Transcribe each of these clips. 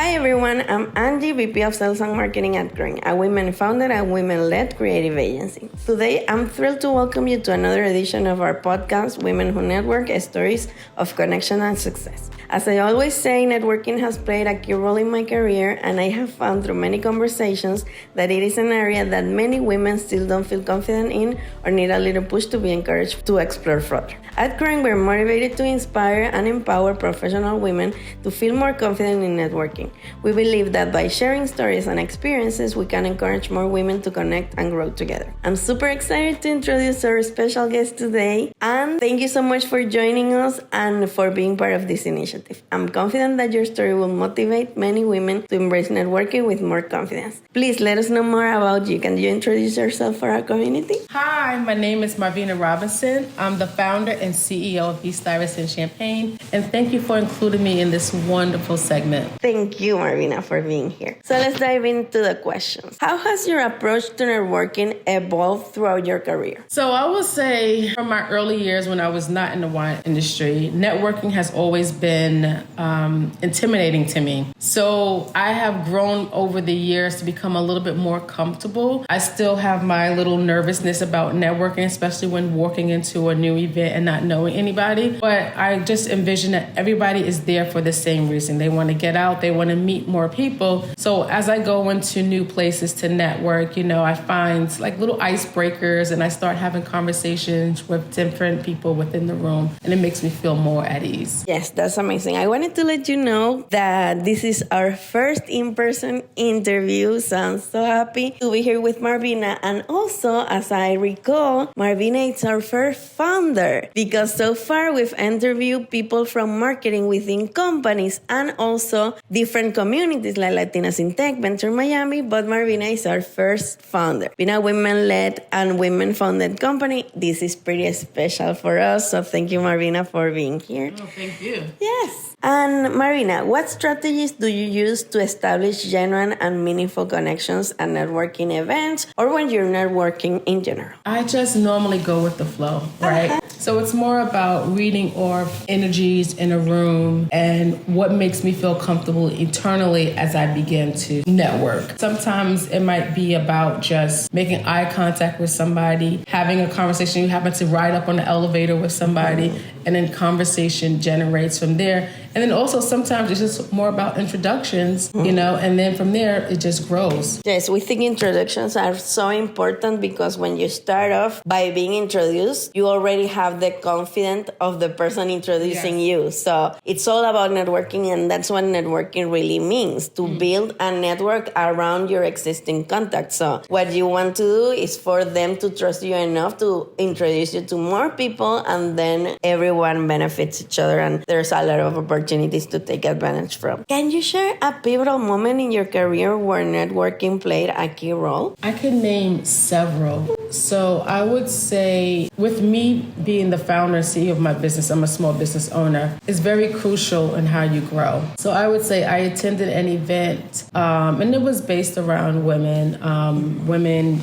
Hi everyone, I'm Anggie, VP of Sales and Marketing at CROING, a women-founded and women-led creative agency. Today, I'm thrilled to welcome you to another edition of our podcast, Women Who Network, Stories of Connection and Success. As I always say, networking has played a key role in my career, and I have found through many conversations that it is an area that many women still don't feel confident in or need a little push to be encouraged to explore further. At CROING, we're motivated to inspire and empower professional women to feel more confident in networking. We believe that by sharing stories and experiences, we can encourage more women to connect and grow together. I'm super excited to introduce our special guest today, and thank you so much for joining us and for being part of this initiative. I'm confident that your story will motivate many women to embrace networking with more confidence. Please let us know more about you. Can you introduce yourself for our community? Hi, my name is Marvina Robinson. I'm the founder and CEO of Bedford-Stuyvesant Champagne, and thank you for including me in this wonderful segment. Thank you, Marvina, for being here. So let's dive into the questions. How has your approach to networking evolved throughout your career? So I will say from my early years when I was not in the wine industry, networking has always been intimidating to me. So I have grown over the years to become a little bit more comfortable. I still have my little nervousness about networking, especially when walking into a new event and not knowing anybody. But I just envision that everybody is there for the same reason. They want to get out, they want to meet more people. So as I go into new places to network, I find like little icebreakers and I start having conversations with different people within the room, and it makes me feel more at ease. Yes, that's amazing. I wanted to let you know that this is our first in-person interview, so I'm so happy to be here with Marvina. And also, as I recall, Marvina is our first founder, because so far we've interviewed people from marketing within companies and also different communities like Latinas in Tech, Venture Miami, but Marvina is our first founder. Being a women-led and women-founded company, this is pretty special for us, so thank you, Marvina, for being here. Oh, thank you. Yes. And Marvina, what strategies do you use to establish genuine and meaningful connections at networking events or when you're networking in general? I just normally go with the flow, right? So it's more about reading off energies in a room and what makes me feel comfortable internally as I begin to network. Sometimes it might be about just making eye contact with somebody, having a conversation. You happen to ride up on the elevator with somebody, and then conversation generates from there. And then also sometimes it's just more about introductions, and then from there it just grows. Yes, we think introductions are so important because when you start off by being introduced, you already have the confidence of the person introducing you. So it's all about networking, and that's what networking really means, to build a network around your existing contacts. So what you want to do is for them to trust you enough to introduce you to more people, and then everyone benefits each other, and there's a lot of opportunities to take advantage from. Can you share a pivotal moment in your career where networking played a key role? I can name several. So I would say with me being the founder and CEO of my business, I'm a small business owner, it's very crucial in how you grow. So I would say I attended an event and it was based around women.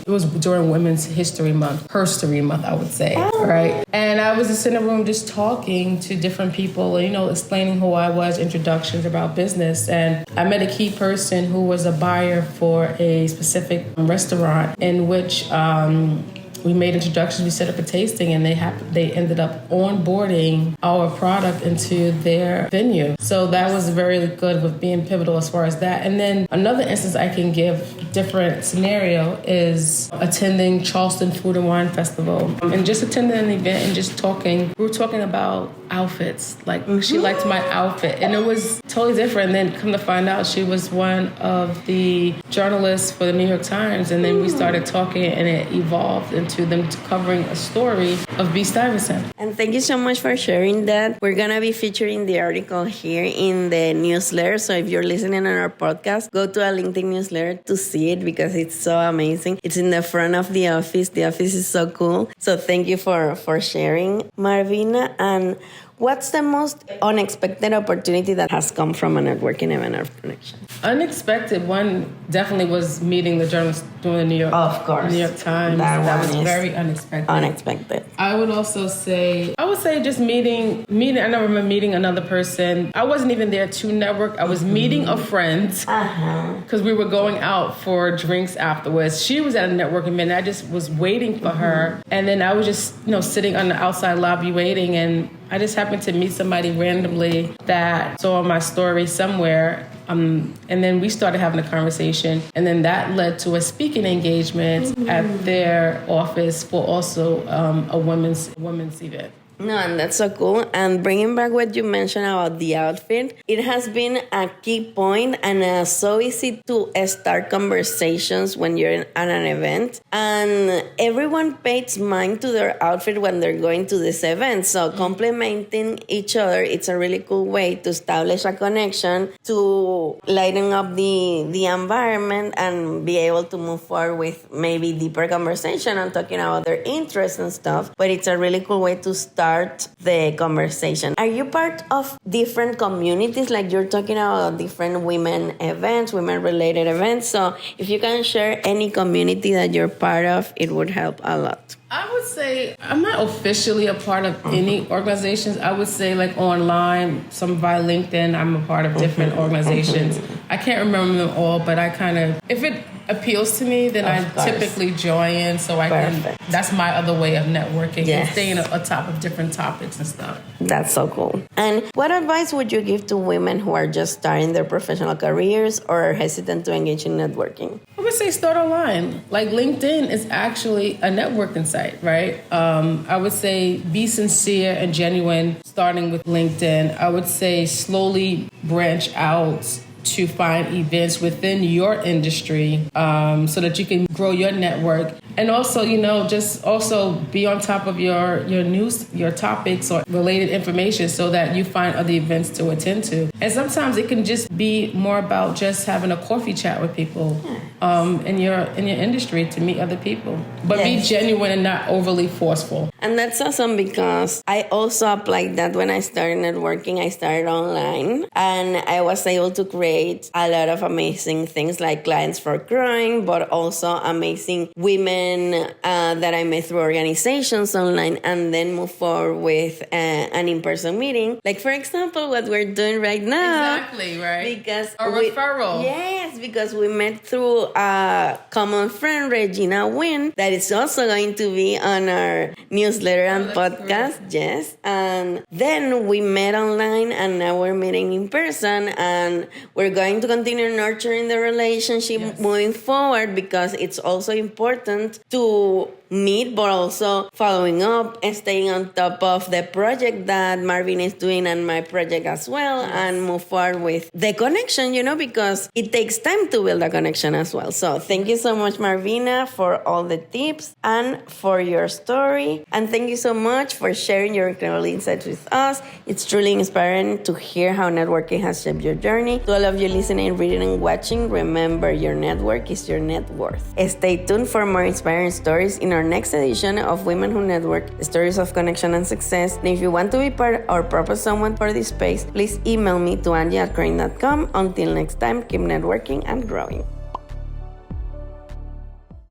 It was during Women's History Month, I would say, right? And I was just in a room just talking to different people, explaining who I was, introductions about business. And I met a key person who was a buyer for a specific restaurant in which we made introductions, we set up a tasting, and they ended up onboarding our product into their venue. So that was very good with being pivotal as far as that. And then another instance I can give, different scenario, is attending Charleston Food and Wine Festival. And just attending an event and just talking. We were talking about outfits. Like, she liked my outfit. And it was totally different. And then come to find out she was one of the journalists for the New York Times. And then we started talking, and it evolved into them covering a story of Bedford-Stuyvesant. And thank you so much for sharing that. We're going to be featuring the article here in the newsletter. So if you're listening on our podcast, go to our LinkedIn newsletter to see it because it's so amazing. It's in the front of the office. The office is so cool. So thank you for sharing, Marvina. And what's the most unexpected opportunity that has come from a networking event or connection? Unexpected one definitely was meeting the journalist doing the New York Times. That was very unexpected. Unexpected. I would also say, I would say just meeting. I remember meeting another person. I wasn't even there to network. I was meeting a friend because we were going out for drinks afterwards. She was at a networking event. I just was waiting for her. And then I was just, sitting on the outside lobby waiting. And I just happened to meet somebody randomly that saw my story somewhere. And then we started having a conversation. And then that led to a speaking engagement at their office for also a women's event. No, and that's so cool. And bringing back what you mentioned about the outfit, it has been a key point and so easy to start conversations when you're at an event. And everyone pays mind to their outfit when they're going to this event. So complementing each other, it's a really cool way to establish a connection, to lighten up the environment and be able to move forward with maybe deeper conversation and talking about their interests and stuff. But it's a really cool way to start the conversation. Are you part of different communities? Like you're talking about different women events, women-related events. So if you can share any community that you're part of, it would help a lot. I would say I'm not officially a part of any organizations. I would say like online, some via LinkedIn, I'm a part of different organizations. I can't remember them all, but I kind of, if it appeals to me, then I typically join so I can, that's my other way of networking and staying atop of different topics and stuff. That's so cool. And what advice would you give to women who are just starting their professional careers or are hesitant to engage in networking? I would say start online. Like LinkedIn is actually a networking site, right? I would say be sincere and genuine starting with LinkedIn. I would say slowly branch out to find events within your industry so that you can grow your network. And also, just also be on top of your news, your topics or related information so that you find other events to attend to. And sometimes it can just be more about just having a coffee chat with people in your industry to meet other people. But be genuine and not overly forceful. And that's awesome because I also applied that when I started networking. I started online and I was able to create a lot of amazing things like clients for CROING, but also amazing women that I met through organizations online and then move forward with an in-person meeting. Like, for example, what we're doing right now. Exactly, right? Because a referral. Yes, because we met through a common friend, Regina Wynn, that is also going to be on our newsletter and podcast. Great. Yes. And then we met online and now we're meeting in person and we're going to continue nurturing the relationship moving forward because it's also important to meet, but also following up and staying on top of the project that Marvin is doing and my project as well, and move forward with the connection, because it takes time to build a connection as well. So thank you so much, Marvina, for all the tips and for your story. And thank you so much for sharing your incredible insights with us. It's truly inspiring to hear how networking has shaped your journey. To all of you listening, reading, and watching, remember your network is your net worth. Stay tuned for more inspiring stories in our next edition of Women Who Network, Stories of Connection and Success. And if you want to be part or propose someone for this space, please email me to Angie@CROING.com. Until next time, keep networking and growing.